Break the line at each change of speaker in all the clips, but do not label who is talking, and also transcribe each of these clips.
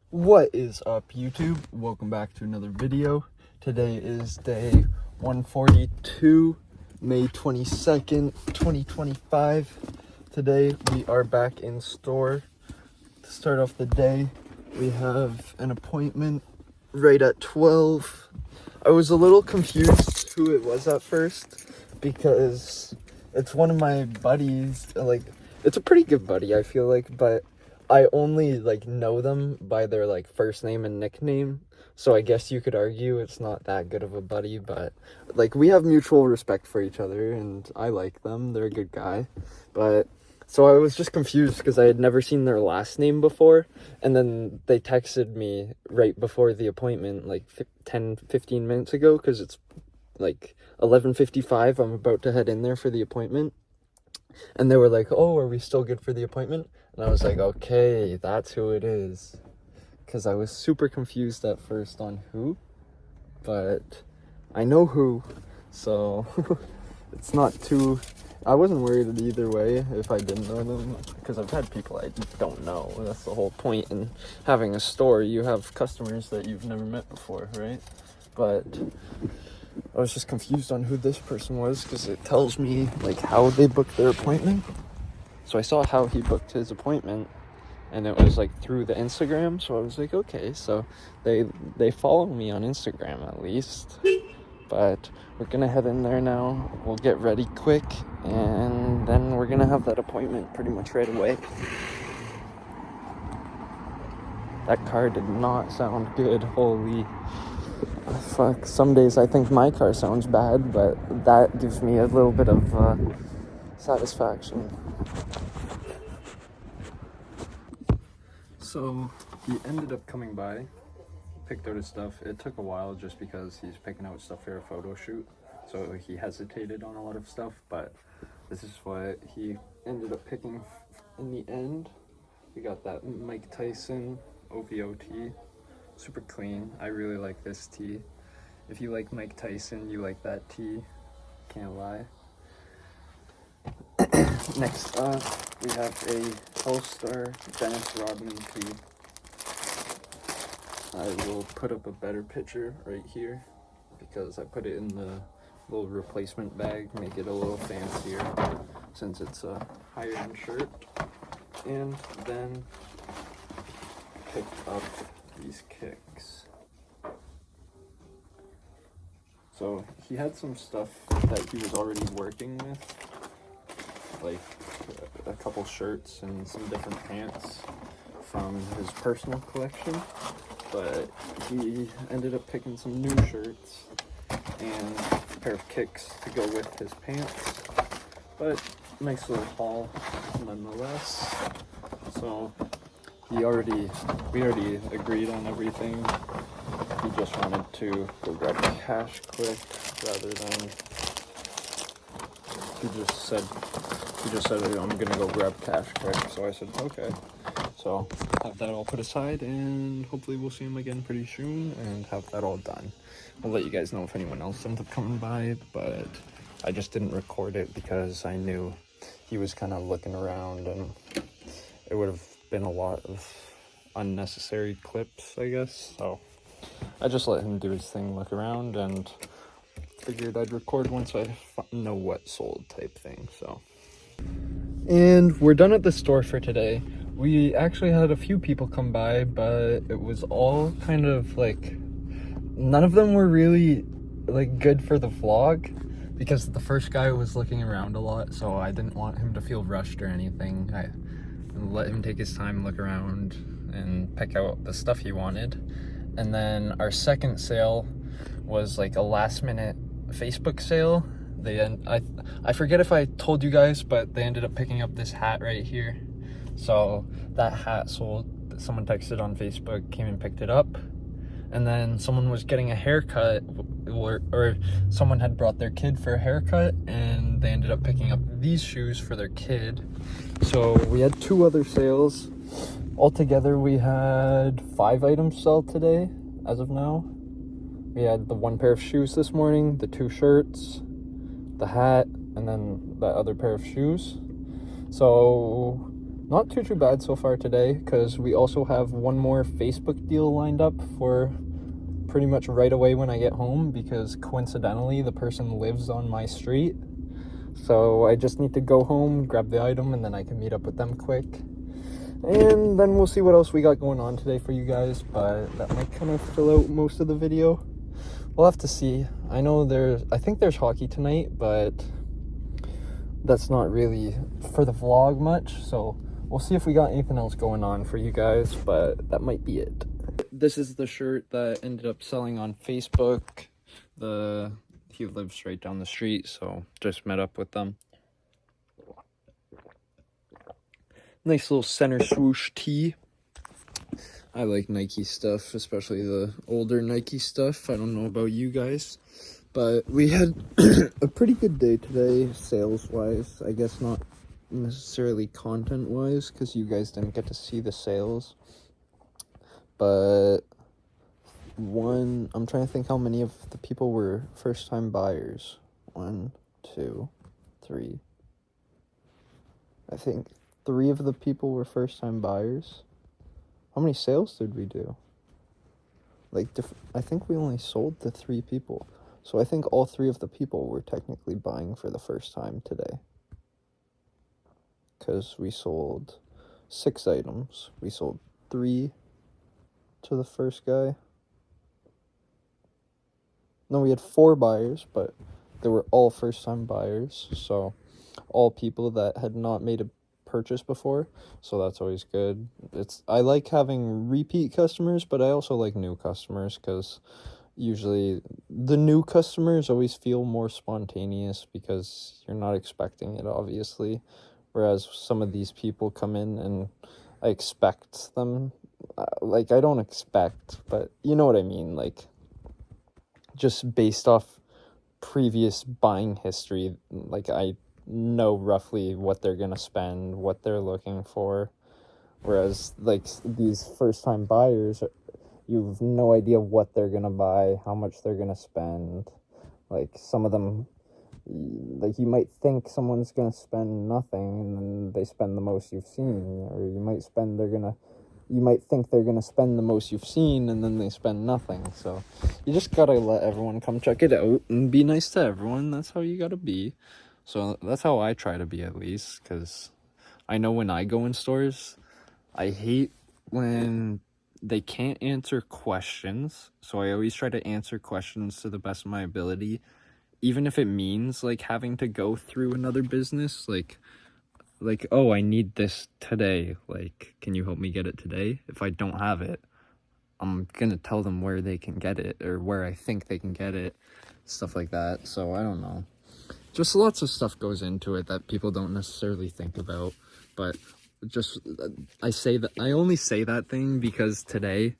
What is up, YouTube? Welcome back to another video. Today is day 142, May 22nd, 2025. Today we are back in store. To start off the day, we have an appointment right at 12. I was a little confused who it was at first because it's one of my buddies. It's a pretty good buddy, I feel like, but I only know them by their first name and nickname, so I guess you could argue it's not that good of a buddy, but we have mutual respect for each other and I like them. They're a good guy. But so I was just confused because I had never seen their last name before, and then they texted me right before the appointment 10-15 minutes ago because it's 11:55. I'm about to head in there for the appointment. And they were like, "Oh, are we still good for the appointment?" And I was like, "Okay, that's who it is." Because I was super confused at first on who, but I know who, so it's not too... I wasn't worried either way if I didn't know them, because I've had people I don't know. That's the whole point in having a store. You have customers that you've never met before, right? But I was just confused on who this person was because it tells me how they booked their appointment. So I saw how he booked his appointment, and it was through the Instagram. So I was like, okay, so they follow me on Instagram at least. But we're gonna head in there now. We'll get ready quick, and then we're gonna have that appointment pretty much right away. That car did not sound good. Holy fuck. Some days I think my car sounds bad, but that gives me a little bit of satisfaction. So he ended up coming by, picked out his stuff. It took a while just because he's picking out stuff for a photo shoot, so he hesitated on a lot of stuff, but this is what he ended up picking in the end. We got that Mike Tyson OVO tee. Super clean. I really like this tee. If you like Mike Tyson, you like that tee. Can't lie. Next up, we have a All-Star Dennis Rodman tee. I will put up a better picture right here because I put it in the little replacement bag, make it a little fancier since it's a higher end shirt. And then picked up these kicks. So he had some stuff that he was already working with, like a couple shirts and some different pants from his personal collection, but he ended up picking some new shirts and a pair of kicks to go with his pants. But nice little haul nonetheless. So we already agreed on everything. He just wanted to go grab cash quick rather than he just said I'm gonna go grab cash quick. So I said okay. So have that all put aside, and hopefully we'll see him again pretty soon and have that all done. I'll let you guys know if anyone else ends up coming by, but I just didn't record it because I knew he was kind of looking around and it would have been a lot of unnecessary clips, I guess. So I just let him do his thing, look around, and figured I'd record once I know what sold type thing. So, and we're done at the store for today. We actually had a few people come by, but it was all kind of none of them were really good for the vlog because the first guy was looking around a lot, so I didn't want him to feel rushed or anything. I let him take his time, look around, and pick out the stuff he wanted. And then our second sale was a last minute Facebook sale. I forget if I told you guys, but they ended up picking up this hat right here. So that hat sold. Someone texted on Facebook, came and picked it up. And then someone was getting a haircut, or someone had brought their kid for a haircut, and they ended up picking up these shoes for their kid. So we had 2 other sales. Altogether, we had 5 items sell today, as of now. We had the 1 pair of shoes this morning, the 2 shirts, the hat, and then that other pair of shoes. So not too bad so far today, because we also have one more Facebook deal lined up for pretty much right away when I get home, because coincidentally the person lives on my street. So I just need to go home, grab the item, and then I can meet up with them quick. And then we'll see what else we got going on today for you guys, but that might kind of fill out most of the video. We'll have to see. I think there's hockey tonight, but that's not really for the vlog much, so we'll see if we got anything else going on for you guys, but that might be it. This is the shirt that ended up selling on Facebook. He lives right down the street, so just met up with them. Nice little center swoosh tee. I like Nike stuff, especially the older Nike stuff. I don't know about you guys, but we had a pretty good day today, sales-wise. I guess not necessarily content-wise, because you guys didn't get to see the sales. But I'm trying to think how many of the people were first-time buyers. 1, 2, 3. I think 3 of the people were first-time buyers. How many sales did we do? I think we only sold to 3 people. So I think all 3 of the people were technically buying for the first time today. Because we sold 6 items. We sold 3 to the first guy. No, we had 4 buyers, but they were all first-time buyers. So all people that had not made a purchase before, so that's always good. I like having repeat customers, but I also like new customers, because usually the new customers always feel more spontaneous because you're not expecting it, obviously, whereas some of these people come in and I expect them, I don't expect, but you know what I mean, just based off previous buying history, I know roughly what they're gonna spend, what they're looking for, whereas these first-time buyers, you have no idea what they're gonna buy, how much they're gonna spend. Some of them, you might think someone's gonna spend nothing and then they spend the most you've seen, or you might think they're gonna spend the most you've seen and then they spend nothing. So you just gotta let everyone come check it out and be nice to everyone. That's how you gotta be. So that's how I try to be, at least, because I know when I go in stores, I hate when they can't answer questions. So I always try to answer questions to the best of my ability, even if it means having to go through another business, oh, I need this today, can you help me get it today? If I don't have it, I'm gonna tell them where they can get it, or where I think they can get it, stuff like that. So I don't know, just lots of stuff goes into it that people don't necessarily think about. But just I only say that thing because today,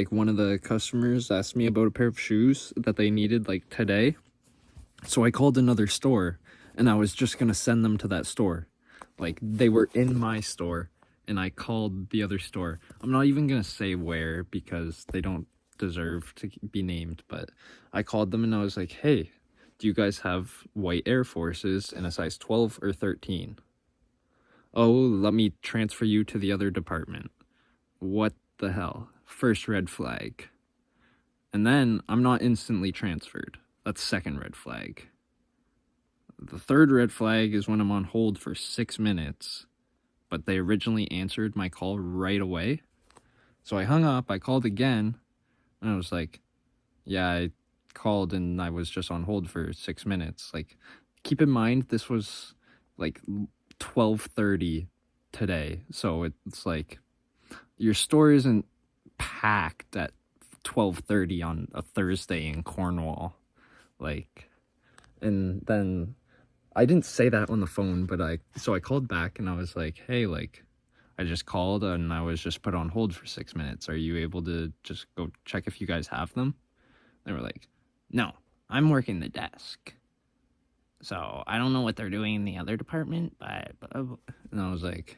one of the customers asked me about a pair of shoes that they needed today. So I called another store, and I was just gonna send them to that store. They were in my store, and I called the other store. I'm not even gonna say where, because they don't deserve to be named, but I called them and I was like, hey, do you guys have white Air Forces in a size 12 or 13? Oh, let me transfer you to the other department. What the hell? First red flag. And then I'm not instantly transferred. That's second red flag. The third red flag is when I'm on hold for 6 minutes, but they originally answered my call right away. So I hung up, I called again, and I was like, yeah, I called and I was just on hold for 6 minutes. Keep in mind, this was 12:30 today. So it's your store isn't packed at 12:30 on a Thursday in Cornwall. And then I didn't say that on the phone, but I called back and I was like, hey, I just called and I was just put on hold for 6 minutes. Are you able to just go check if you guys have them? They were like, no, I'm working the desk, so I don't know what they're doing in the other department, but and I was like,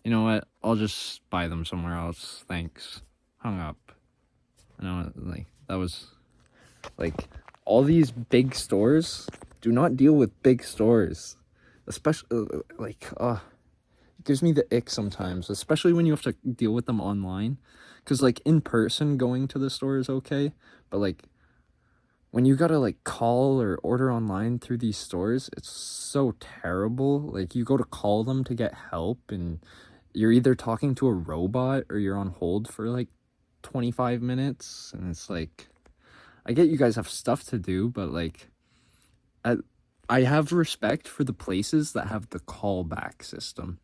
you know what, I'll just buy them somewhere else, thanks. Hung up. And I was that was all these big stores do not deal with big stores, especially you gives me the ick sometimes, especially when you have to deal with them online. Because, like, in person, going to the store is okay. But, like, when you gotta, like, call or order online through these stores, it's so terrible. Like, you go to call them to get help, and you're either talking to a robot or you're on hold for, like, 25 minutes. And it's like, I get you guys have stuff to do, but, like, I have respect for the places that have the callback system.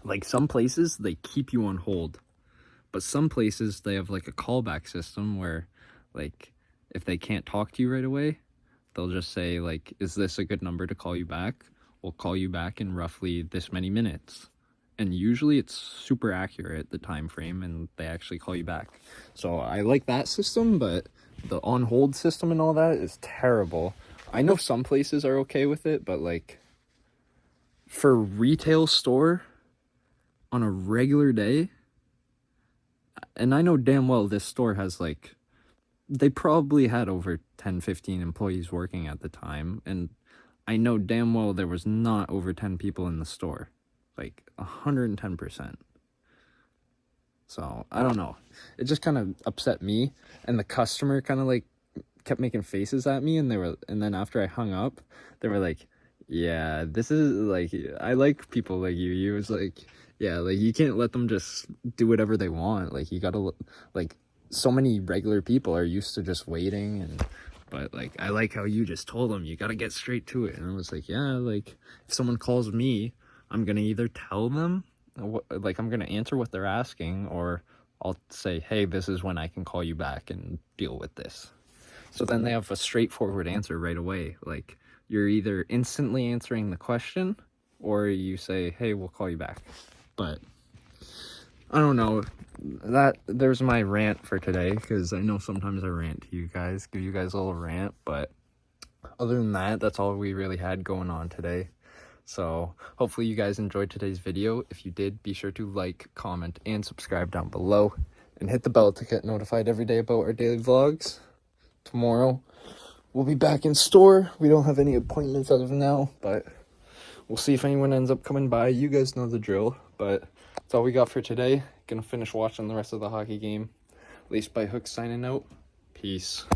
Like, some places, they keep you on hold. But some places, they have, like, a callback system where, like, if they can't talk to you right away, they'll just say, like, is this a good number to call you back? We'll call you back in roughly this many minutes. And usually it's super accurate, the time frame, and they actually call you back. So I like that system, but the on-hold system and all that is terrible. I know some places are okay with it, but, like, for retail store on a regular day, and I know damn well this store has, like, they probably had over 10, 15 employees working at the time, and I know damn well there was not over 10 people in the store. Like, 110%. So, I don't know. It just kind of upset me, and the customer kind of, like, kept making faces at me, and then after I hung up, they were like, yeah, this is, like, I like people like you. You was like, yeah, like, you can't let them just do whatever they want. Like, you gotta, like, so many regular people are used to just waiting, but, like, I like how you just told them you gotta get straight to it. And I was like, yeah, like, if someone calls me, I'm gonna either tell them, like, I'm gonna answer what they're asking, or I'll say, hey, this is when I can call you back and deal with this. So then they have a straightforward answer right away. Like, you're either instantly answering the question, or you say, hey, we'll call you back. But I don't know. There's my rant for today, because I know sometimes I rant to you guys, give you guys a little rant, but other than that, that's all we really had going on today. So hopefully you guys enjoyed today's video. If you did, be sure to like, comment, and subscribe down below, and hit the bell to get notified every day about our daily vlogs. Tomorrow we'll be back in store. We don't have any appointments as of now, but we'll see if anyone ends up coming by. You guys know the drill, but that's all we got for today. Gonna finish watching the rest of the hockey game. Lacedbyhook signing out. Peace.